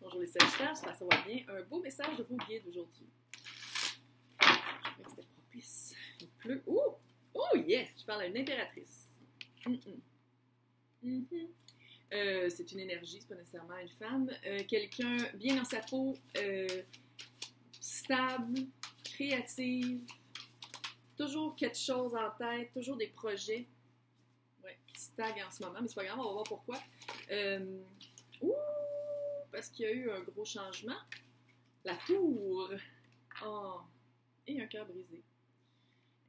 Bonjour les Sagittaires, j'espère que ça va bien. Un beau message de vos guides aujourd'hui. C'était propice. Il pleut. Oh! Oh yes! Je parle à une impératrice. C'est une énergie, c'est pas nécessairement une femme. Quelqu'un bien dans sa peau, stable, créative, toujours quelque chose en tête, toujours des projets. Ouais, qui stagnent en ce moment, mais c'est pas grave, on va voir pourquoi. Parce qu'il y a eu un gros changement. La tour. Oh, et un cœur brisé.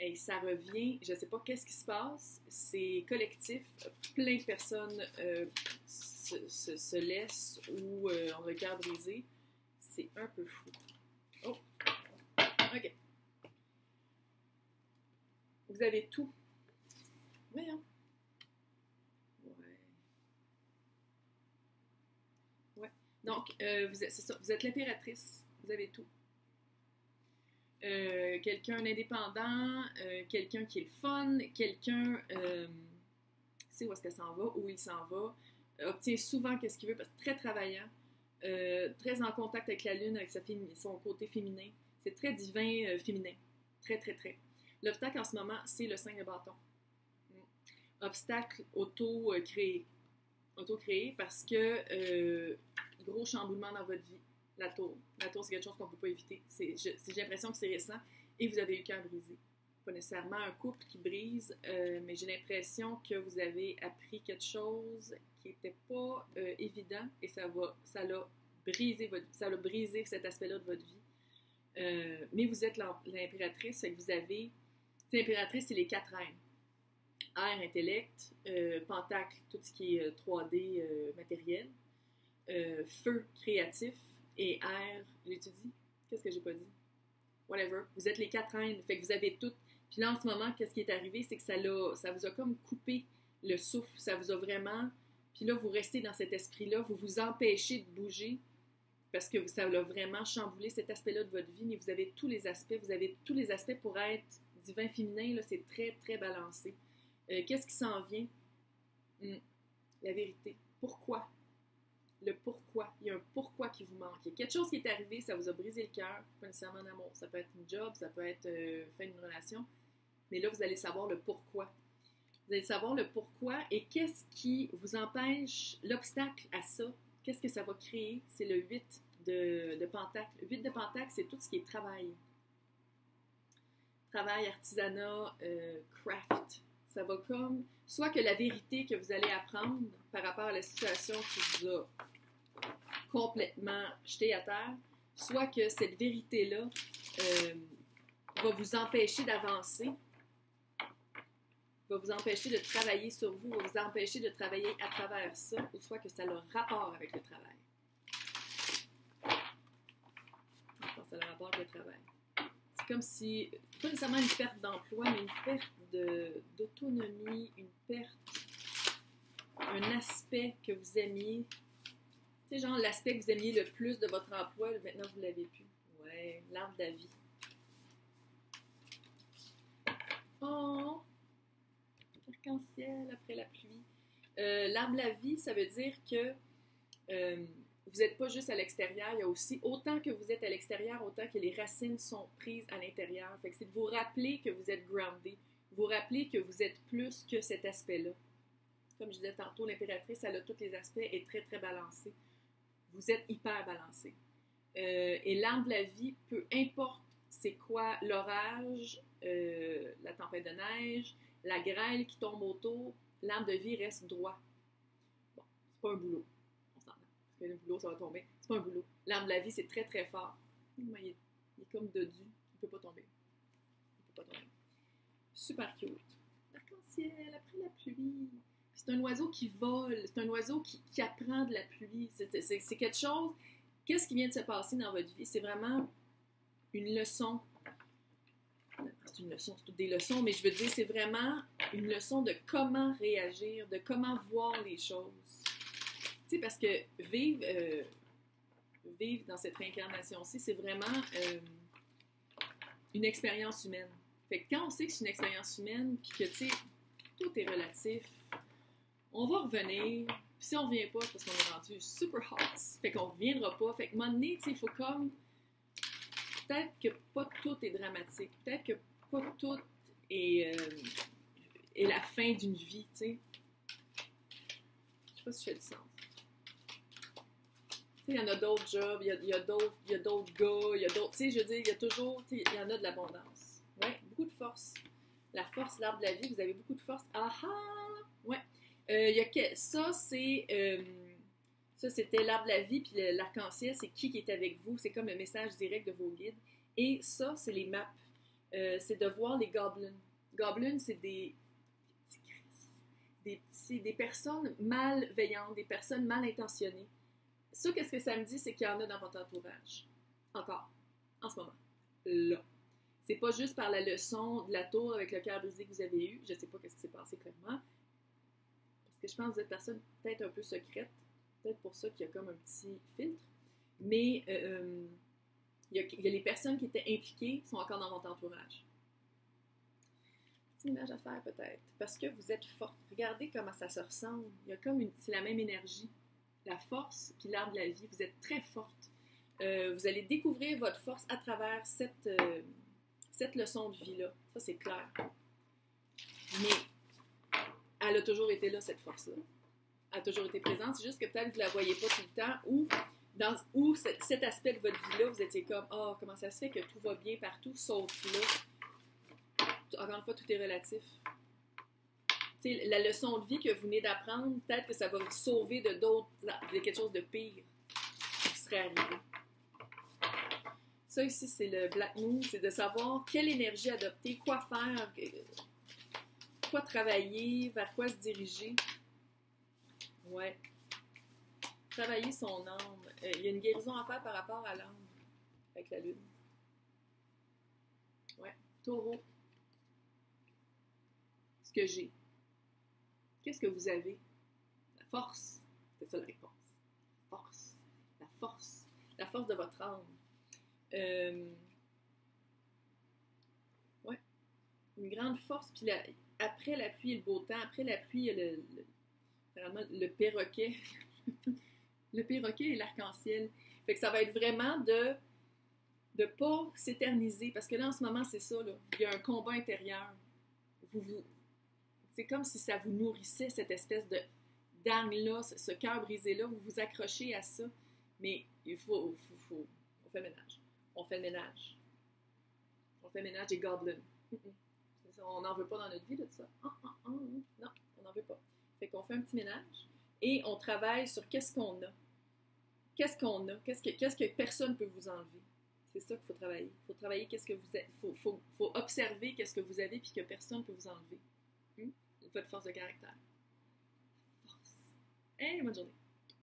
Et ça revient, je ne sais pas qu'est-ce qui se passe, c'est collectif, plein de personnes se laissent ou ont le cœur brisé. C'est un peu fou. Oh, ok. Vous avez tout. Voyons. Ouais. Donc, c'est ça, vous êtes l'impératrice, vous avez tout. Quelqu'un d'indépendant, quelqu'un qui est le fun, quelqu'un sait où est-ce qu'elle s'en va, où il s'en va, obtient souvent ce qu'il veut, parce que très travaillant, très en contact avec la lune, avec son côté féminin. C'est très divin féminin. Très, très, très. L'obstacle en ce moment, c'est le 5 de bâton. Obstacle auto-créé. Auto-créé parce que gros chamboulement dans votre vie. La tour. La tour, c'est quelque chose qu'on ne peut pas éviter. J'ai l'impression que c'est récent et vous avez eu le cœur brisé. Pas nécessairement un couple qui brise, mais j'ai l'impression que vous avez appris quelque chose qui n'était pas évident et ça l'a brisé cet aspect-là de votre vie. Mais vous êtes l'impératrice, et que vous avez... L'impératrice, c'est les 4 reines. Air, intellect, pentacle, tout ce qui est 3D matériel, feu, créatif, et air, l'ai-tu dit? Qu'est-ce que j'ai pas dit? Whatever. Vous êtes les 4 reines, fait que vous avez toutes. Puis là, en ce moment, qu'est-ce qui est arrivé? C'est que ça vous a comme coupé le souffle. Ça vous a vraiment... Puis là, vous restez dans cet esprit-là, vous vous empêchez de bouger parce que ça l'a vraiment chamboulé cet aspect-là de votre vie, mais vous avez tous les aspects. Vous avez tous les aspects pour être divin féminin, là, c'est très, très balancé. Qu'est-ce qui s'en vient? La vérité. Pourquoi? Le pourquoi. Il y a un pourquoi qui vous manque. Il y a quelque chose qui est arrivé, ça vous a brisé le cœur, pas nécessairement en amour. Ça peut être une job, ça peut être fin d'une relation. Mais là, vous allez savoir le pourquoi. Vous allez savoir le pourquoi et qu'est-ce qui vous empêche, l'obstacle à ça, qu'est-ce que ça va créer? C'est le 8 de Pentacle. Le 8 de Pentacle, c'est tout ce qui est travail. Travail, artisanat, craft. Ça va comme... Soit que la vérité que vous allez apprendre par rapport à la situation qui vous a complètement jeté à terre, soit que cette vérité-là va vous empêcher d'avancer, va vous empêcher de travailler sur vous, va vous empêcher de travailler à travers ça, ou soit que ça a le rapport avec le travail. Je pense que ça a le rapport avec le travail. C'est comme si, pas nécessairement une perte d'emploi, mais une perte d'autonomie, une perte, un aspect que vous aimiez. Tu sais, genre l'aspect que vous aimiez le plus de votre emploi, maintenant vous ne l'avez plus. Ouais, l'arbre de la vie. Oh! Arc-en-ciel après la pluie. L'arbre de la vie, ça veut dire que vous n'êtes pas juste à l'extérieur, il y a aussi, autant que vous êtes à l'extérieur, autant que les racines sont prises à l'intérieur. Fait que c'est de vous rappeler que vous êtes groundé, vous rappeler que vous êtes plus que cet aspect-là. Comme je disais tantôt, l'impératrice, elle a tous les aspects, est très, très balancée. Vous êtes hyper balancé. Et l'arbre de la vie, peu importe c'est quoi l'orage, la tempête de neige, la grêle qui tombe autour, l'arbre de vie reste droit. Bon, c'est pas un boulot. Le boulot, ça va tomber. C'est pas un boulot. L'arbre de la vie, c'est très, très fort. Il est comme dodu. Il ne peut pas tomber. Il peut pas tomber. Super cute. L'arc-en-ciel, après la pluie. C'est un oiseau qui vole. C'est un oiseau qui apprend de la pluie. C'est quelque chose... Qu'est-ce qui vient de se passer dans votre vie? C'est vraiment une leçon. C'est une leçon, c'est toutes des leçons, mais je veux dire, c'est vraiment une leçon de comment réagir, de comment voir les choses. Tu sais, parce que vivre dans cette réincarnation-ci, c'est vraiment une expérience humaine. Fait que quand on sait que c'est une expérience humaine, puis que, tu sais, tout est relatif, on va revenir, Puis si on revient pas, c'est parce qu'on est rendu super hot. Fait qu'on reviendra pas. Fait que, à un moment donné, tu sais, il faut comme... Peut-être que pas tout est dramatique. Peut-être que pas tout est la fin d'une vie, tu sais. Je sais pas si je fais du sens. Il y en a d'autres jobs, il y a d'autres gars, il y a d'autres... Tu sais, je veux dire, il y a toujours... Il y en a de l'abondance. Ouais, beaucoup de force. La force, l'arbre de la vie, vous avez beaucoup de force. Ah ah! Ouais. Ça, c'était l'arbre de la vie, puis l'arc-en-ciel, c'est qui est avec vous. C'est comme le message direct de vos guides. Et ça, c'est les maps. C'est de voir les goblins. Goblins, c'est des personnes malveillantes, des personnes mal intentionnées. Ça, qu'est-ce que ça me dit, c'est qu'il y en a dans votre entourage. Encore. En ce moment. Là. C'est pas juste par la leçon de la tour avec le cœur brisé que vous avez eu. Je sais pas ce qui s'est passé clairement. Parce que je pense que vous êtes personne peut-être un peu secrète. Peut-être pour ça qu'il y a comme un petit filtre. Mais il y a les personnes qui étaient impliquées qui sont encore dans votre entourage. Petite image à faire peut-être. Parce que vous êtes forte. Regardez comment ça se ressemble. Il y a comme c'est la même énergie. La force puis l'arbre de la vie. Vous êtes très forte. Vous allez découvrir votre force à travers cette leçon de vie-là. Ça, c'est clair. Mais elle a toujours été là, cette force-là. Elle a toujours été présente. C'est juste que peut-être que vous ne la voyez pas tout le temps ou cet aspect de votre vie-là, vous étiez comme « Ah, comment ça se fait que tout va bien partout, sauf là? » Encore une fois, tout est relatif. T'sais, la leçon de vie que vous venez d'apprendre, peut-être que ça va vous sauver de quelque chose de pire qui serait arrivé. Ça ici, c'est le Black Moon, c'est de savoir quelle énergie adopter, quoi faire, quoi travailler, vers quoi se diriger. Ouais. Travailler son âme. Il y a une guérison à faire par rapport à l'âme avec la lune. Ouais. Taureau. Ce que j'ai. Qu'est-ce que vous avez? La force. C'est ça la réponse. Force. La force. La force de votre âme. Ouais. Une grande force. Puis après la pluie et le beau temps, après la pluie, il y a le perroquet. Le perroquet et l'arc-en-ciel. Fait que ça va être vraiment de pas s'éterniser. Parce que là, en ce moment, c'est ça. Là. Il y a un combat intérieur. C'est comme si ça vous nourrissait, cette espèce d'âme-là, ce cœur brisé-là. Vous vous accrochez à ça. Mais il faut on fait le ménage. On fait le ménage. On fait le ménage des gobelins. On n'en veut pas dans notre vie, là, de ça. Non, on n'en veut pas. Fait qu'on fait un petit ménage et on travaille sur qu'est-ce qu'on a. Qu'est-ce qu'on a? Qu'est-ce que personne ne peut vous enlever? C'est ça qu'il faut travailler. Il faut travailler qu'est-ce que vous êtes. Il faut observer qu'est-ce que vous avez puis que personne ne peut vous enlever. Votre force de caractère. Force. Hey, bonne journée.